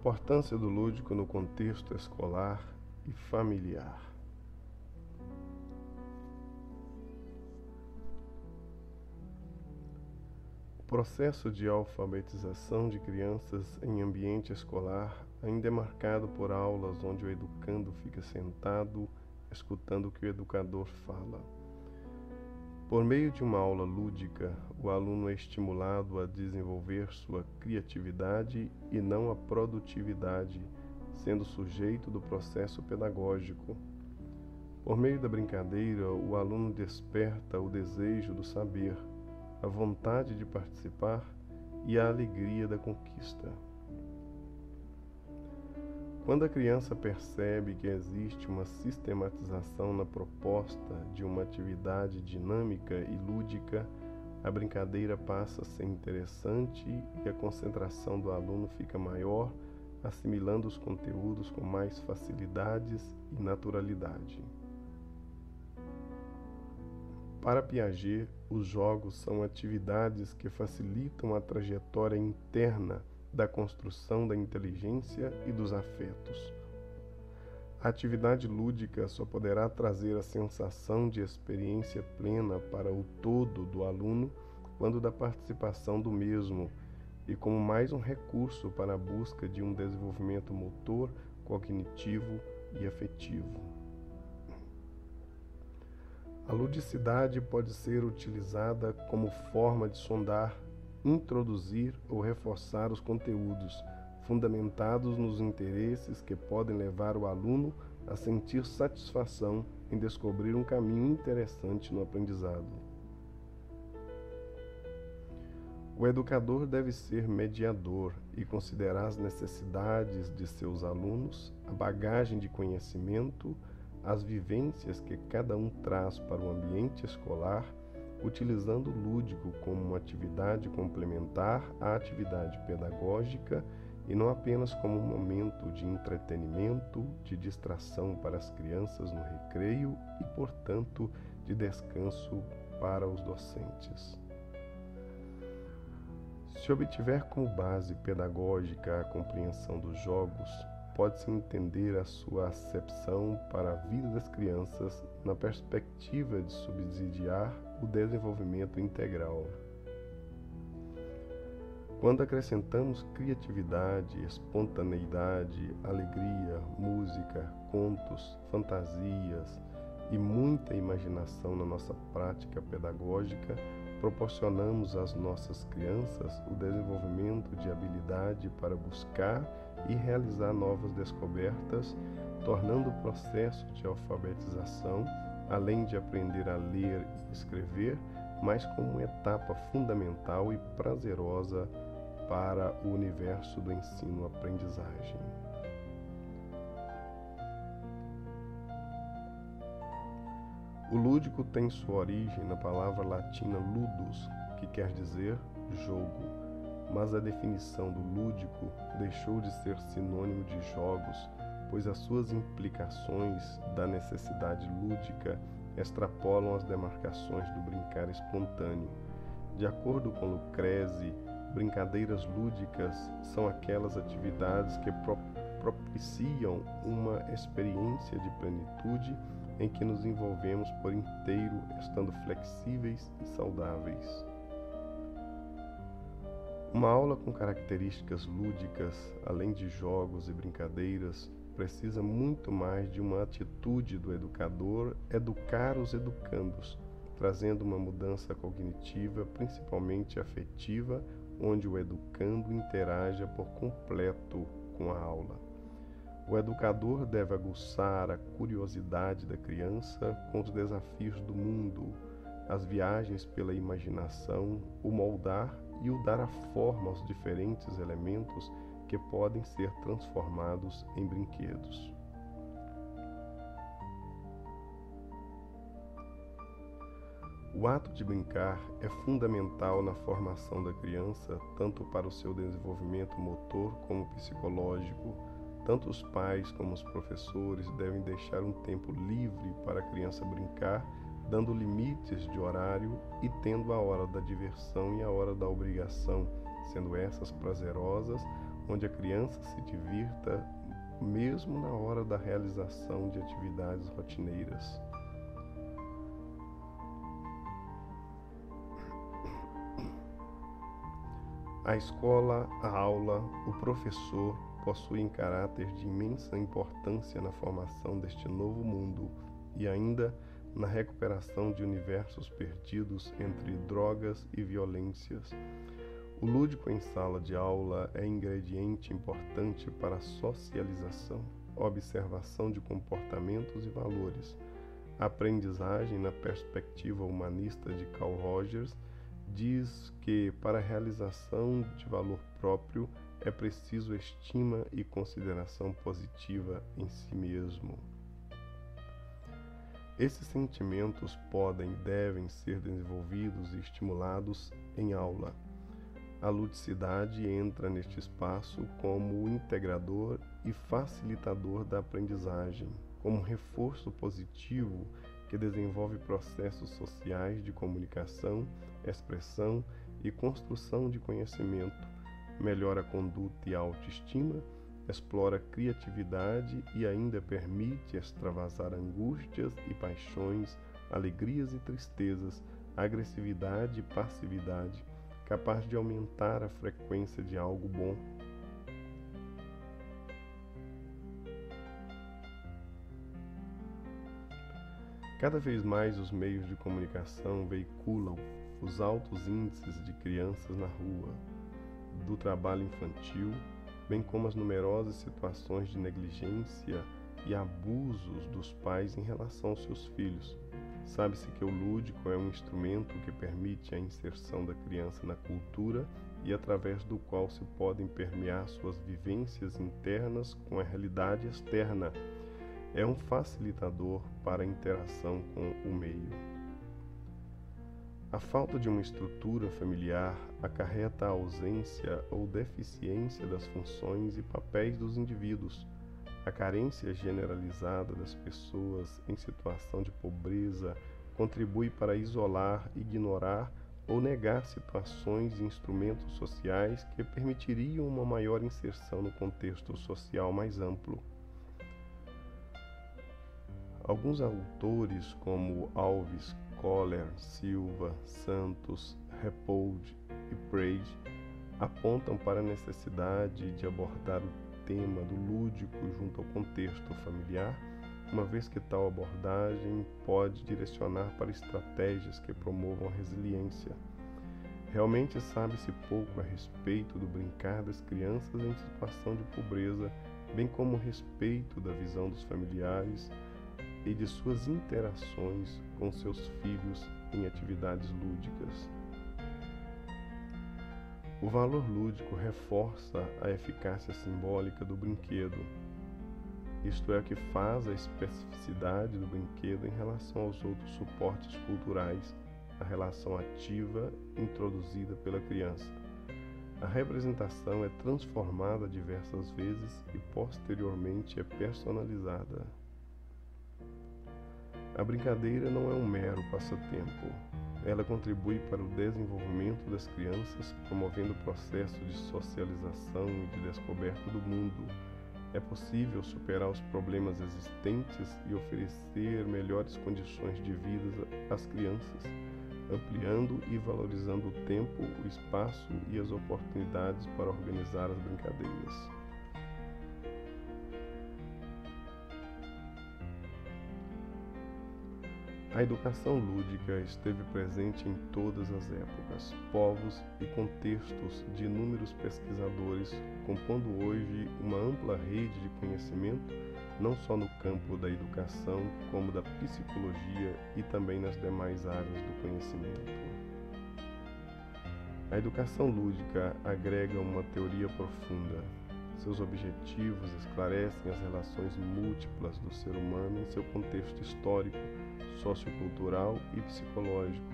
Importância do lúdico no contexto escolar e familiar. O processo de alfabetização de crianças em ambiente escolar ainda é marcado por aulas onde o educando fica sentado, escutando o que o educador fala. Por meio de uma aula lúdica, o aluno é estimulado a desenvolver sua criatividade e não a produtividade, sendo sujeito do processo pedagógico. Por meio da brincadeira, o aluno desperta o desejo do saber, a vontade de participar e a alegria da conquista. Quando a criança percebe que existe uma sistematização na proposta de uma atividade dinâmica e lúdica, a brincadeira passa a ser interessante e a concentração do aluno fica maior, assimilando os conteúdos com mais facilidades e naturalidade. Para Piaget, os jogos são atividades que facilitam a trajetória interna da construção da inteligência e dos afetos. A atividade lúdica só poderá trazer a sensação de experiência plena para o todo do aluno quando da participação do mesmo e como mais um recurso para a busca de um desenvolvimento motor, cognitivo e afetivo. A ludicidade pode ser utilizada como forma de sondar, introduzir ou reforçar os conteúdos, fundamentados nos interesses que podem levar o aluno a sentir satisfação em descobrir um caminho interessante no aprendizado. O educador deve ser mediador e considerar as necessidades de seus alunos, a bagagem de conhecimento, as vivências que cada um traz para o ambiente escolar, utilizando o lúdico como uma atividade complementar à atividade pedagógica e não apenas como um momento de entretenimento, de distração para as crianças no recreio e, portanto, de descanso para os docentes. Se obtiver como base pedagógica a compreensão dos jogos, pode-se entender a sua acepção para a vida das crianças na perspectiva de subsidiar o desenvolvimento integral. Quando acrescentamos criatividade, espontaneidade, alegria, música, contos, fantasias e muita imaginação na nossa prática pedagógica, proporcionamos às nossas crianças o desenvolvimento de habilidade para buscar e realizar novas descobertas, tornando o processo de alfabetização, além de aprender a ler e escrever, mas como uma etapa fundamental e prazerosa para o universo do ensino-aprendizagem. O lúdico tem sua origem na palavra latina ludus, que quer dizer jogo, mas a definição do lúdico deixou de ser sinônimo de jogos, pois as suas implicações da necessidade lúdica extrapolam as demarcações do brincar espontâneo. De acordo com Lucrezi, brincadeiras lúdicas são aquelas atividades que propiciam uma experiência de plenitude em que nos envolvemos por inteiro, estando flexíveis e saudáveis. Uma aula com características lúdicas, além de jogos e brincadeiras, precisa muito mais de uma atitude do educador educar os educandos, trazendo uma mudança cognitiva, principalmente afetiva, onde o educando interaja por completo com a aula. O educador deve aguçar a curiosidade da criança com os desafios do mundo, as viagens pela imaginação, o moldar e o dar a forma aos diferentes elementos que podem ser transformados em brinquedos. O ato de brincar é fundamental na formação da criança, tanto para o seu desenvolvimento motor como psicológico. Tanto os pais como os professores devem deixar um tempo livre para a criança brincar, dando limites de horário e tendo a hora da diversão e a hora da obrigação, sendo essas prazerosas, onde a criança se divirta mesmo na hora da realização de atividades rotineiras. A escola, a aula, o professor possuem caráter de imensa importância na formação deste novo mundo e ainda na recuperação de universos perdidos entre drogas e violências. O lúdico em sala de aula é ingrediente importante para a socialização, observação de comportamentos e valores. A aprendizagem na perspectiva humanista de Carl Rogers diz que para a realização de valor próprio é preciso estima e consideração positiva em si mesmo. Esses sentimentos podem e devem ser desenvolvidos e estimulados em aula. A ludicidade entra neste espaço como integrador e facilitador da aprendizagem, como um reforço positivo que desenvolve processos sociais de comunicação, expressão e construção de conhecimento, melhora a conduta e a autoestima, explora a criatividade e ainda permite extravasar angústias e paixões, alegrias e tristezas, agressividade e passividade, capaz de aumentar a frequência de algo bom. Cada vez mais os meios de comunicação veiculam os altos índices de crianças na rua, do trabalho infantil, bem como as numerosas situações de negligência e abusos dos pais em relação aos seus filhos. Sabe-se que o lúdico é um instrumento que permite a inserção da criança na cultura e através do qual se podem permear suas vivências internas com a realidade externa. É um facilitador para a interação com o meio. A falta de uma estrutura familiar acarreta a ausência ou deficiência das funções e papéis dos indivíduos. A carência generalizada das pessoas em situação de pobreza contribui para isolar, ignorar ou negar situações e instrumentos sociais que permitiriam uma maior inserção no contexto social mais amplo. Alguns autores, como Alves, Kohler, Silva, Santos, Repolde e Praed, apontam para a necessidade de abordar o tema do lúdico junto ao contexto familiar, uma vez que tal abordagem pode direcionar para estratégias que promovam a resiliência. Realmente sabe-se pouco a respeito do brincar das crianças em situação de pobreza, bem como a respeito da visão dos familiares e de suas interações com seus filhos em atividades lúdicas. O valor lúdico reforça a eficácia simbólica do brinquedo, isto é, o que faz a especificidade do brinquedo em relação aos outros suportes culturais, a relação ativa introduzida pela criança. A representação é transformada diversas vezes e posteriormente é personalizada. A brincadeira não é um mero passatempo. Ela contribui para o desenvolvimento das crianças, promovendo o processo de socialização e de descoberta do mundo. É possível superar os problemas existentes e oferecer melhores condições de vida às crianças, ampliando e valorizando o tempo, o espaço e as oportunidades para organizar as brincadeiras. A educação lúdica esteve presente em todas as épocas, povos e contextos de inúmeros pesquisadores, compondo hoje uma ampla rede de conhecimento, não só no campo da educação, como da psicologia e também nas demais áreas do conhecimento. A educação lúdica agrega uma teoria profunda. Seus objetivos esclarecem as relações múltiplas do ser humano em seu contexto histórico, sociocultural e psicológico.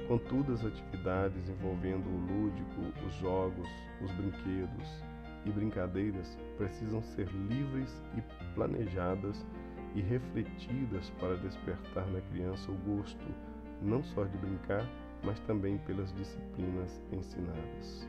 Contudo, as atividades envolvendo o lúdico, os jogos, os brinquedos e brincadeiras precisam ser livres e planejadas e refletidas para despertar na criança o gosto, não só de brincar, mas também pelas disciplinas ensinadas.